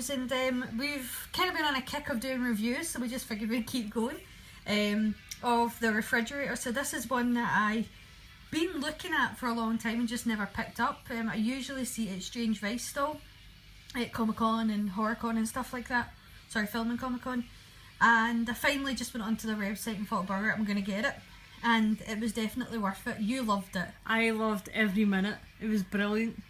films, and we've kind of been on a kick of doing reviews, so we just figured we'd keep going, of The Refrigerator. So this is one that I've been looking at for a long time and just never picked up. I usually see it at Strange Vice stall, at Comic-Con and HorrorCon and stuff like that. Sorry, Film and Comic-Con. And I finally just went onto their website and thought, bugger it, I'm going to get it. And it was definitely worth it. You loved it. I loved every minute. It was brilliant.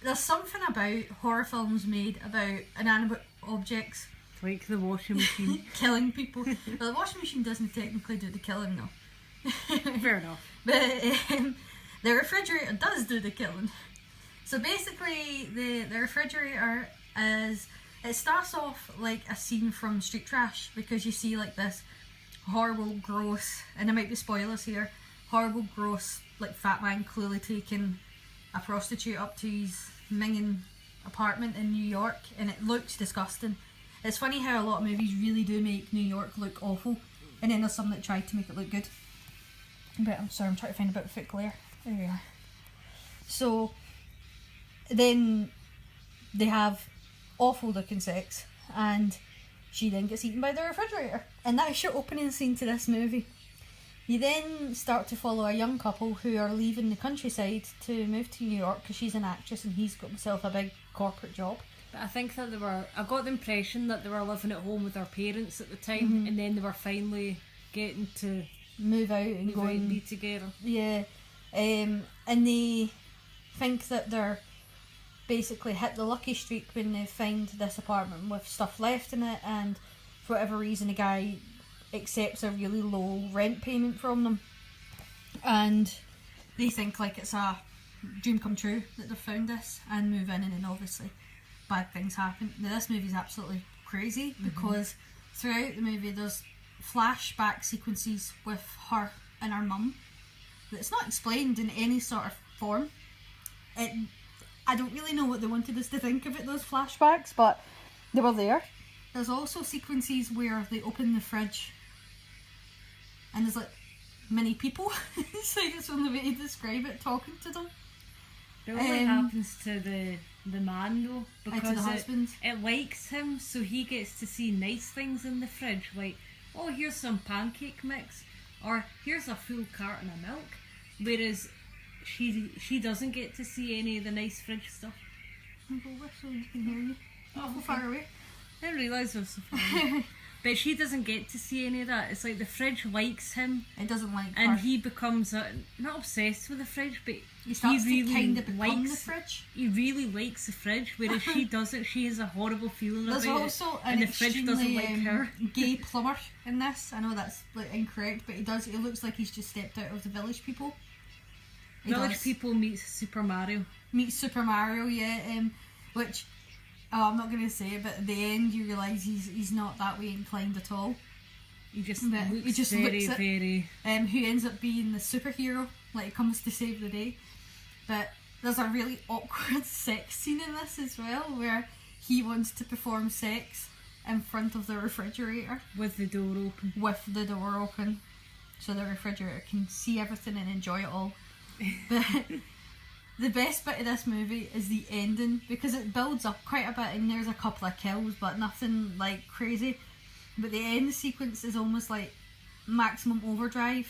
There's something about horror films made about inanimate objects. Like the washing machine. Killing people. Well, the washing machine doesn't technically do the killing though. Fair enough. But the refrigerator does do the killing. So basically the refrigerator is... It starts off like a scene from Street Trash, because you see like this horrible, gross, and there might be spoilers here, horrible, gross, like fat man clearly taking a prostitute up to his minging apartment in New York, and it looks disgusting. It's funny how a lot of movies really do make New York look awful, and then there's some that try to make it look good. But I'm sorry, I'm trying to find a bit of thick glare. There we are. So then they have awful looking sex, and she then gets eaten by the refrigerator, and that is your opening scene to this movie. You then start to follow a young couple who are leaving the countryside to move to New York because she's an actress and he's got himself a big corporate job. But I think that I got the impression that they were living at home with their parents at the time, and then they were finally getting to move out and be together. Yeah, and they think that they're basically hit the lucky streak when they find this apartment with stuff left in it, and for whatever reason a guy accepts a really low rent payment from them, and they think like it's a dream come true that they've found this and move in, and then obviously bad things happen. Now this movie's absolutely crazy because throughout the movie there's flashback sequences with her and her mum that's not explained in any sort of form. I don't really know what they wanted us to think of it, those flashbacks, but they were there. There's also sequences where they open the fridge and there's like many people. It's like it's the only way to describe it, talking to them. It only happens to the man though, because the husband. It likes him, so he gets to see nice things in the fridge, like, oh, here's some pancake mix, or here's a full carton of milk, whereas she doesn't get to see any of the nice fridge stuff. I'll go with so you can hear you. Awful far away. I didn't realise I was so far away. But she doesn't get to see any of that. It's like the fridge likes him. It doesn't like and her. He becomes not obsessed with the fridge, but he starts really to kind of become the fridge. He really likes the fridge, whereas she doesn't. She has a horrible feeling There's about also it, and the fridge doesn't like her. Gay plumber in this. I know that's like incorrect, but he does. It looks like he's just stepped out of the Village People. Village People meets Super Mario. Meets Super Mario, yeah. Which, I'm not going to say it, but at the end you realise he's not that way inclined at all. He just looks very... who ends up being the superhero, like comes to save the day. But there's a really awkward sex scene in this as well, where he wants to perform sex in front of the refrigerator. With the door open. With the door open. So the refrigerator can see everything and enjoy it all. But the best bit of this movie is the ending, because it builds up quite a bit and there's a couple of kills but nothing like crazy, but the end sequence is almost like Maximum Overdrive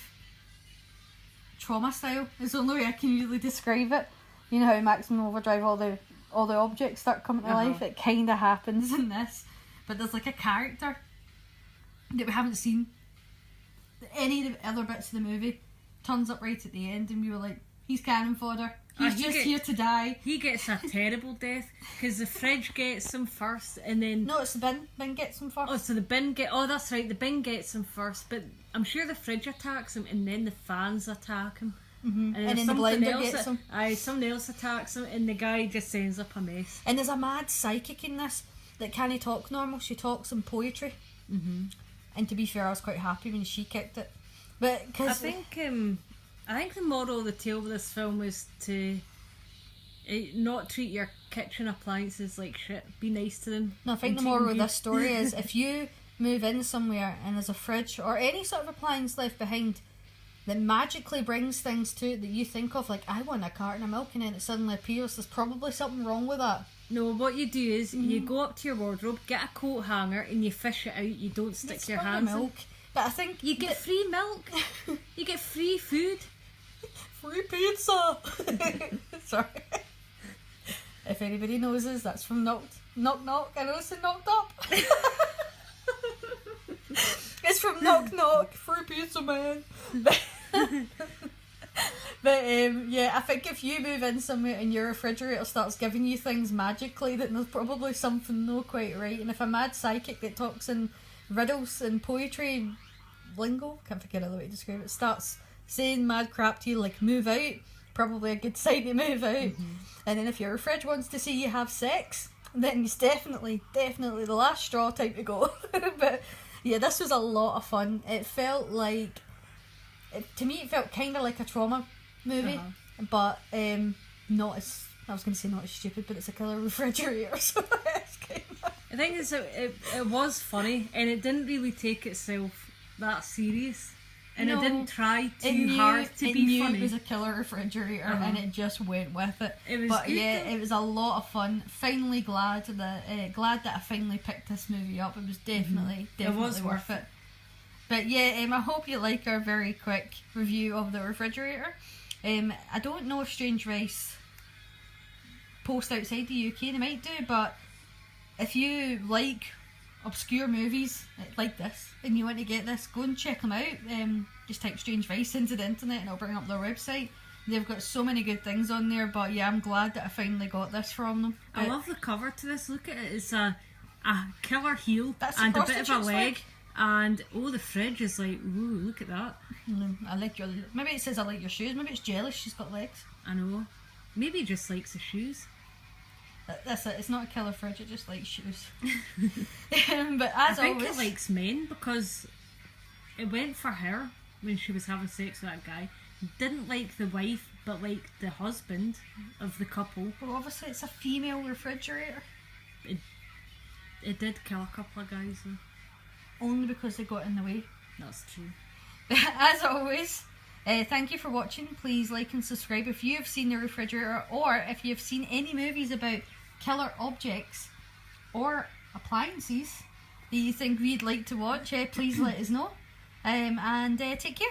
trauma style. It's the only way I can really describe it. You know how Maximum Overdrive all the objects start coming to life? It kind of happens in this, but there's like a character that we haven't seen any of the other bits of the movie turns up right at the end, and we were like, he's cannon fodder. He's here to die. He gets a terrible death because the fridge gets him first, and then no, it's the bin. Bin gets him first. Oh, so the bin that's right. The bin gets him first, but I'm sure the fridge attacks him, and then the fans attack him, and then the blender gets him. Something else attacks him, and the guy just ends up a mess. And there's a mad psychic in this that can't talk normal. She talks in poetry. And to be fair, I was quite happy when she kicked it. But cause I think the moral of the tale of this film is to not treat your kitchen appliances like shit. Be nice to them. No, I think the moral of this story is if you move in somewhere and there's a fridge or any sort of appliance left behind that magically brings things to it that you think of, like, I want a carton of milk, and then it suddenly appears, there's probably something wrong with that. No, what you do is you go up to your wardrobe, get a coat hanger, and you fish it out. You don't stick your hands in. milk. But I think You get free milk. You get free food. free pizza. Sorry. If anybody knows us, that's from Knock Knock. I know it's Knocked Up. It's from Knock Knock. Free pizza, man. But yeah, I think if you move in somewhere and your refrigerator starts giving you things magically, then there's probably something not quite right. And if a mad psychic that talks in riddles and poetry lingo, can't think of another way to describe it, starts saying mad crap to you like move out, probably a good sign to move out. And then if your fridge wants to see you have sex, then it's definitely the last straw time to go. But yeah, this was a lot of fun. It felt like, to me, it felt kind of like a trauma movie, but not as, I was going to say not as stupid, but it's a killer refrigerator, so it's kind of... I think it was funny, and it didn't really take itself that serious, and it didn't try too hard to be funny. It was a killer refrigerator, and it just went with it. It was but good, yeah, though. it was a lot of fun. Finally glad that I finally picked this movie up. It was definitely worth it. But yeah, I hope you like our very quick review of The Refrigerator. I don't know if Strange Rice post outside the UK, they might do, but if you like obscure movies like this and you want to get this, go and check them out. Just type Strange Vice into the internet and it'll bring up their website. They've got so many good things on there, but yeah, I'm glad that I finally got this from them. I love the cover to this. Look at it. It's a killer heel That's and a a bit of a prostitute's leg. leg. And the fridge is like, ooh, look at that. I like your... Maybe it says I like your shoes. Maybe it's jealous she's got legs. I know. Maybe he just likes the shoes. That's it. It's not a killer fridge. It just likes shoes. But as I think always, it likes men because it went for her when she was having sex with that guy. Didn't like the wife, but liked the husband of the couple. well, obviously it's a female refrigerator. It did kill a couple of guys though. Only because they got in the way. That's true. As always, thank you for watching. Please like and subscribe if you have seen The Refrigerator, or if you have seen any movies about killer objects or appliances that you think we'd like to watch. Please let us know. And take care.